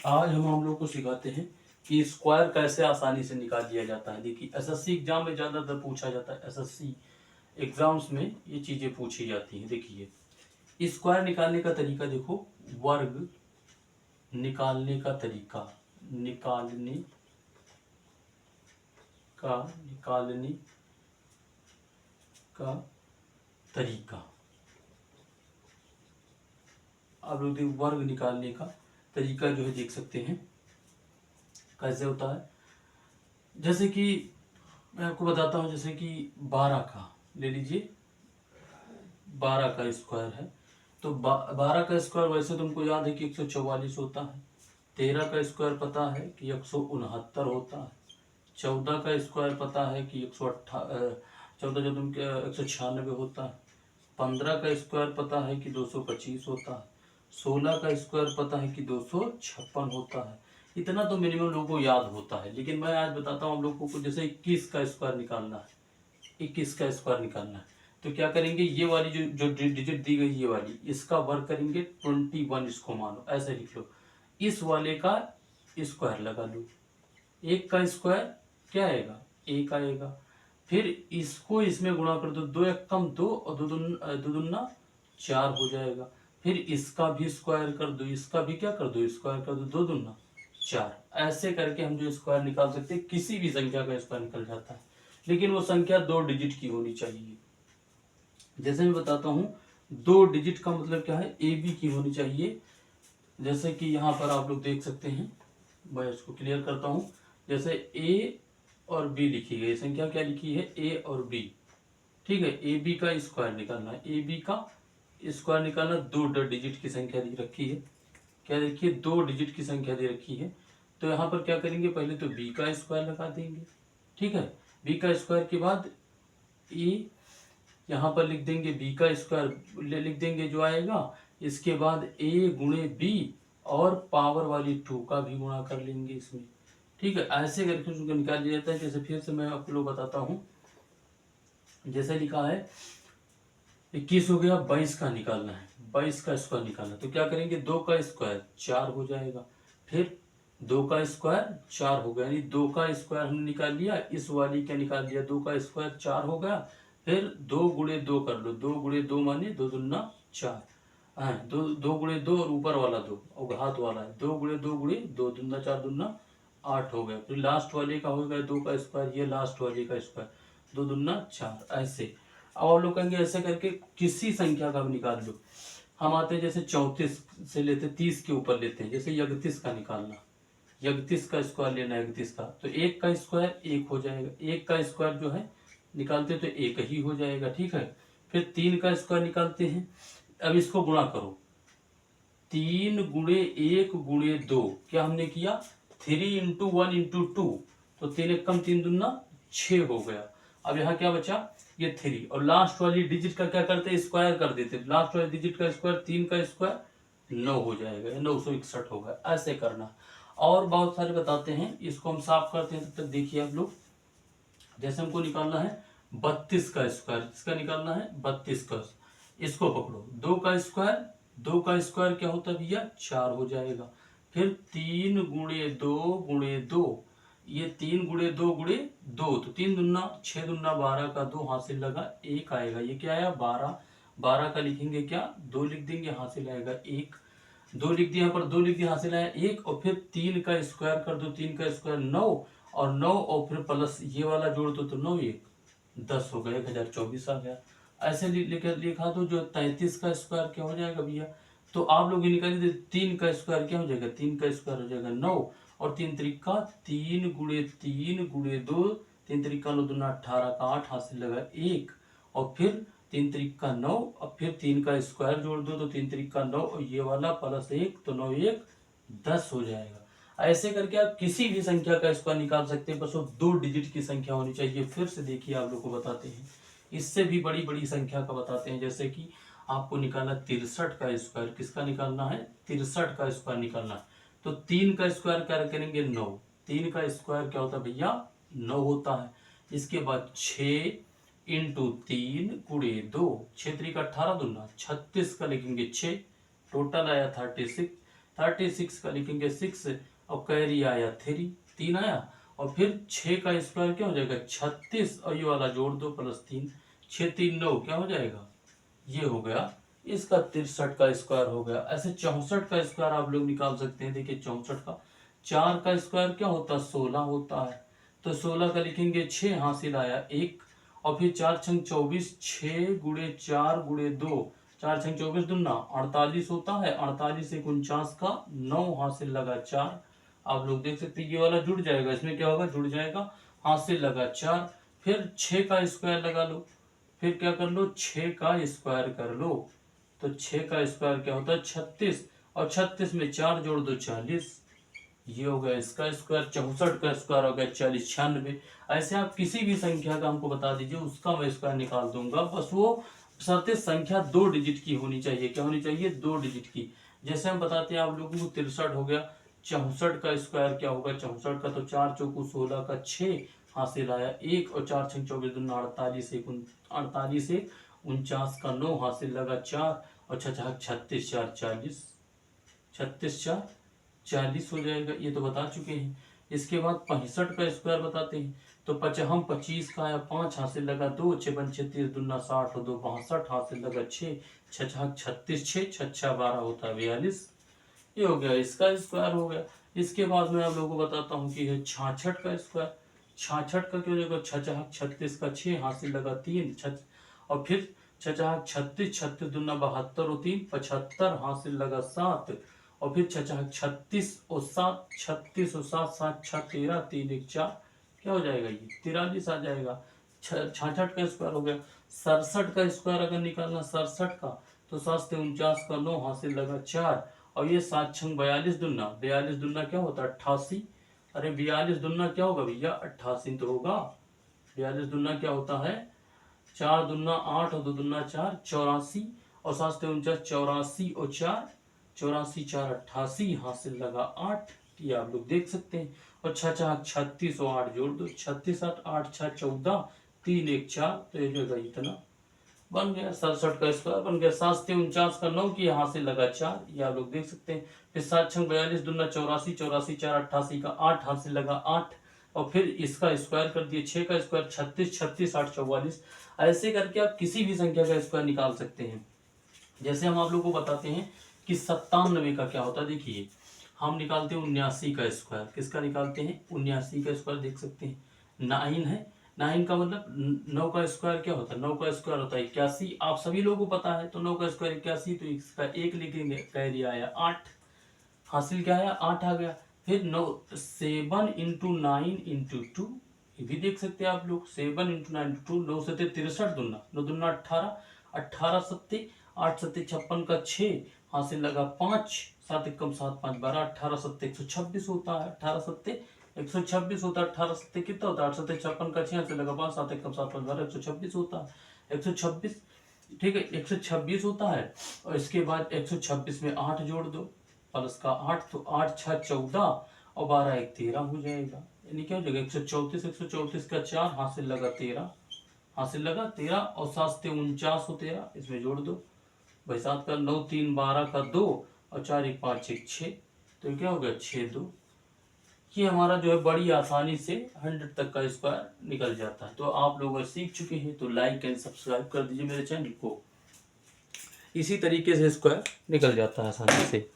आज हम लोग को सिखाते हैं कि स्क्वायर कैसे आसानी से निकाल लिया जाता है। देखिए एसएससी एग्जाम में ज़्यादातर पूछा जाता है, एसएससी एग्जाम्स में ये चीज़ें पूछी जाती हैं। देखिए स्क्वायर निकालने का तरीका देखो, वर्ग निकालने का तरीका, निकालने का तरीका। आप लोग देखो वर्ग निकालने का तरीका जो है देख सकते हैं कैसे होता है। जैसे कि मैं आपको बताता हूँ, जैसे कि 12 का ले लीजिए, 12 का स्क्वायर है तो 12 का स्क्वायर वैसे तुमको याद है कि 144 होता है। 13 का स्क्वायर पता है कि 169 होता है। 14 का स्क्वायर पता है कि 14 जो तुम 196 होता है। 15 का स्क्वायर पता है कि 225 होता है। 16 का स्क्वायर पता है कि 256 होता है। इतना तो मिनिमम लोगों को याद होता है, लेकिन मैं आज बताता हूँ आप लोगों को, जैसे 21 का स्क्वायर निकालना है, 21 का स्क्वायर निकालना है तो क्या करेंगे, ये वाली जो जो डिजिट दी गई ये वाली, इसका वर्ग करेंगे 21, इसको मानो ऐसे लिख लो। इस वाले का स्क्वायर लगा लो, एक का स्क्वायर क्या आएगा, एक आएगा। फिर इसको इसमें गुणा कर दो, दो एक कम दो और दो दुना 4 हो जाएगा। फिर इसका भी स्क्वायर कर दो, इसका भी क्या कर दो, स्क्वायर कर दो, दो दुना 4। ऐसे करके हम जो स्क्वायर निकाल सकते हैं, किसी भी संख्या का स्क्वायर निकल जाता है, लेकिन वो संख्या 2 डिजिट की होनी चाहिए। जैसे मैं बताता हूँ, 2 डिजिट का मतलब क्या है, ए बी की होनी चाहिए। जैसे कि यहाँ पर आप लोग देख सकते हैं, मैं इसको क्लियर करता हूँ। जैसे ए और बी लिखी गई संख्या, क्या लिखी है, ए और बी, ठीक है। ए बी का स्क्वायर निकालना है, ए बी का स्क्वायर निकालना, 2 डिजिट की संख्या दी रखी है। क्या देखिए, 2 डिजिट की संख्या दे रखी है, तो यहाँ पर क्या करेंगे, पहले तो बी का स्क्वायर लगा देंगे, ठीक है। बी का स्क्वायर के बाद ए यहाँ पर लिख देंगे, बी का स्क्वायर लिख देंगे जो आएगा। इसके बाद ए गुणे बी और पावर वाली 2 का भी गुणा कर लेंगे इसमें, ठीक है। ऐसे करके उसको निकाल लिया जाता है। जैसे फिर से मैं आपको लोग बताता हूँ, जैसे लिखा है 21 हो गया, 22 का निकालना है, 22 का स्क्वायर निकालना, तो क्या करेंगे, 2 का स्क्वायर 4 हो जाएगा। फिर 2 का स्क्वायर 4 हो गया, यानी 2 का स्क्वायर हमने निकाल लिया, इस वाली का निकाल लिया, 2 का स्क्वायर 4 हो गया। फिर 2 गुणे 2 कर लो, 2 गुणे 2 माने 2 दुना 4, हाँ, 2 गुणे 2 और ऊपर वाला 2 और घात वाला है, 2 गुणे 2 गुणे 2 दुना 4 दुना 8 हो गया। फिर लास्ट वाले का हो गया 2 का स्क्वायर, ये लास्ट वाले का स्क्वायर, 2 दुना 4, ऐसे। अब आप लोग कहेंगे ऐसे करके किसी संख्या का भी निकाल लो। हम आते हैं जैसे 34 से लेते 30 के ऊपर लेते हैं, जैसे 31 का निकालना, 31 का स्क्वायर लेना है, 31 का, तो 1 का स्क्वायर 1 हो जाएगा, 1 का स्क्वायर जो है निकालते तो 1 ही हो जाएगा, ठीक है। फिर 3 का स्क्वायर निकालते हैं, अब इसको गुणा करो, 3 गुणे 1 गुणे 2, क्या हमने किया, 3 इंटू 1 इंटू 2, तो 3 एक कम 3 दुना 6 हो गया। अब यहाँ क्या बचा, ये 3, और लास्ट वाली डिजिट का क्या करते हैं, स्क्वायर कर देते हैं। लास्ट वाली डिजिट का स्क्वायर, 3 का स्क्वायर 9 हो जाएगा, 961 होगा। ऐसे करना, और बहुत सारे बताते हैं, इसको हम साफ करते हैं, तब तक देखिए आप लोग। जैसे हमको निकालना है 32 का स्क्वायर, इसका निकालना है 32 का, इसको पकड़ो, 2 का स्क्वायर, 2 का स्क्वायर क्या होता है भैया, 4 हो जाएगा। फिर 3 गुणे 2 गुणे 2, ये 3 गुणे 2 गुणे 2, तो 3 दुना 6 दुना 12 का 2 हासिल लगा 1 आएगा, ये क्या आया 12। 12 का लिखेंगे क्या, 2 लिख देंगे, हासिल आएगा 1, 2 लिख दिया, यहाँ पर 2 लिख दिया, हासिल आया 1। और फिर 3 का स्क्वायर कर दो, 3 का स्क्वायर 9, और 9 और फिर प्लस ये वाला जोड़ दो, तो 9 1 10 हो गया, 1024 आ गया। ऐसे लिखा दो, जो 33 का स्क्वायर क्या हो जाएगा भैया, तो आप लोग ये निकालिए, 3 का स्क्वायर क्या हो जाएगा, 3 का स्क्वायर हो जाएगा 9, और 3 त्रिका 3 गुणे 3 गुणे 2, 3 त्रिका 9 दुना 18 का 8 हासिल लगा 1, और फिर 3 त्रिका 9, और फिर 3 का स्क्वायर जोड़ दो, तो 3 त्रिका 9 और ये वाला प्लस 1, तो 9 1 10 हो जाएगा। ऐसे करके आप किसी भी संख्या का स्क्वायर निकाल सकते हैं, बस वो 2 डिजिट की संख्या होनी चाहिए। फिर से देखिए आप लोग को बताते हैं, इससे भी बड़ी बड़ी संख्या का बताते हैं। जैसे कि आपको निकालना 63 का स्क्वायर, किसका निकालना है, 63 का स्क्वायर निकालना है, तो 3 का स्क्वायर क्या करेंगे 9, 3 का स्क्वायर क्या होता है भैया 9 होता है। इसके बाद 6 इंटू 3 गुणे 2, 6 3 का 18 दुना 36 का लिखेंगे 6, टोटल आया 36, 36 का लिखेंगे 6 और कैरी आया 3 आया, और फिर 6 का स्क्वायर क्या हो जाएगा 36, और ये वाला जोड़ दो +3, 6 3 9 क्या हो जाएगा, ये हो गया इसका 63 का स्क्वायर हो गया। ऐसे 64 का स्क्वायर आप लोग निकाल सकते हैं। देखिए 64 का 4 का स्क्वायर क्या होता है 16 होता है, तो 16 का लिखेंगे 6, हासिल आया 1, और फिर 4 छंग 24, 6 गुणे 4 गुणे 2, 4 छंग 24 दूना 48 होता है, 48 से 49 का 9, हासिल लगा 4। आप लोग देख सकते हैं ये वाला जुड़ जाएगा, इसमें क्या होगा जुड़ जाएगा, हासिल लगा 4। फिर 6 का स्क्वायर लगा लो, फिर क्या कर लो 6 का स्क्वायर कर लो, तो 6 का स्क्वायर क्या होता है 36, और 36 में 4 जोड़ दो 40, ये हो गया इसका स्क्वायर। 64 का स्क्वायर हो गया 40, 96। ऐसे आप किसी भी संख्या का हमको बता दीजिए, उसका मैं स्क्वायर निकाल दूंगा, बस वो शर्त संख्या 2 डिजिट की होनी चाहिए। क्या होनी चाहिए 2 डिजिट की। जैसे हम बताते हैं आप लोगों को 63 हो गया, 64 का स्क्वायर क्या होगा 64 का, तो 4 चौकू 16 का 6, हासिल आया 1, और 4 छंग 24 दूना 48, 48 से 49 का 9, हासिल लगा 4, और 36 4 40, 36 4 40 हो जाएगा, ये तो बता चुके हैं। इसके बाद 65 का स्क्वायर बताते हैं, तो 25 का आया 5, हासिल लगा 2, 6 5 36 दूना 60 और 2 62, हासिल लगा 6, 6 36 6 6 6 12 होता है 42, ये हो गया इसका स्क्वायर हो गया। इसके बाद मैं आप लोगों को बताता हूँ कि है 66 का स्क्वायर। 66 का क्या हो जाएगा 6 36 का 6, हासिल लगा 3, और फिर 6 36 36 दूना 72 और 3 75, हासिल लगा 7, और फिर 36 और 7 36 और 7 7 6 13 3 1 4, क्या हो जाएगा ये 43 आ जाएगा। 66 का स्क्वायर हो गया। 67 का स्क्वायर अगर निकालना 67 का, तो 7 से 49 का 9, हासिल लगा 4, और ये 7 छंग 42 दूना, 42 दूना क्या होता है 88, अरे 42 दूना क्या होगा भैया 88 तो होगा। 42 दूना क्या होता है 4 दूना 8 और 2 दूना 4 84, और 7 से 49 84 और 4 84 4 88, हासिल लगा 8, ये आप लोग देख सकते हैं। और 6 4 36 और 8 जोड़ दो 36 8 8 6 14 3 1 4, तो ये जो इतना बन गया। 67 का स्क्वायर बन गया। 7 से 49 का 9 की, हासिल लगा 4, ये आप लोग देख सकते हैं। फिर 7 छंग 42 दूना 84 84 4 88 का 8, हासिल लगा 8, और फिर इसका स्क्वायर कर दिए। 6 का स्क्वायर 36 36 8 44। ऐसे करके आप किसी भी संख्या का स्क्वायर निकाल सकते हैं। जैसे हम आप लोगों को बताते हैं कि 97 का क्या होता है, देखिए हम निकालते हैं 79 का स्क्वायर। किसका निकालते हैं 79 का स्क्वायर, देख सकते हैं 9 है। 9 का मतलब 9 का स्क्वायर क्या होता है 9 का स्क्वायर होता है 81, आप सभी लोगों को पता है। तो 9 का स्क्वायर 81, तो इसका 1 लिखेंगे, कैरी आया 8, हासिल क्या आया 8 आ गया। फिर 9 7 इंटू 9 इंटू 2, ये भी देख सकते हैं आप लोग। 7 इंटू 9 इंटू 2, 9 सत्ते 63 दूना, 9 दूना 18, 18 सत्ते 8 सत्ते 56 का 6, हासिल लगा 5, 7 एकम 7 5 12, 18 सत्ते 126 होता है। 18 सत्ते 126 होता है। 18 सत्ते कितना होता है 8 सत्ते 56 का 6, हासिल लगा 5, 7 एकम 7 5 12, 126 होता है। 126, ठीक है 126 होता है। और इसके बाद 126 में 8 जोड़ दो, प्लस का 8, तो 8 6 14 और 12 1 13 हो जाएगा। यानी क्या हो जाएगा 134 का 4, हासिल लगा 13, हासिल लगा 13, और 7 से 49 हो 13, इसमें जोड़ दो भाई। 7 का 9 3 12 का 2, और 4 1 5 1 6, तो क्या हो गया 6 2। ये हमारा जो है बड़ी आसानी से 100 तक का स्क्वायर निकल जाता है। तो आप लोग सीख चुके हैं, तो लाइक एंड सब्सक्राइब कर दीजिए मेरे चैनल को। इसी तरीके से स्क्वायर निकल जाता है आसानी से।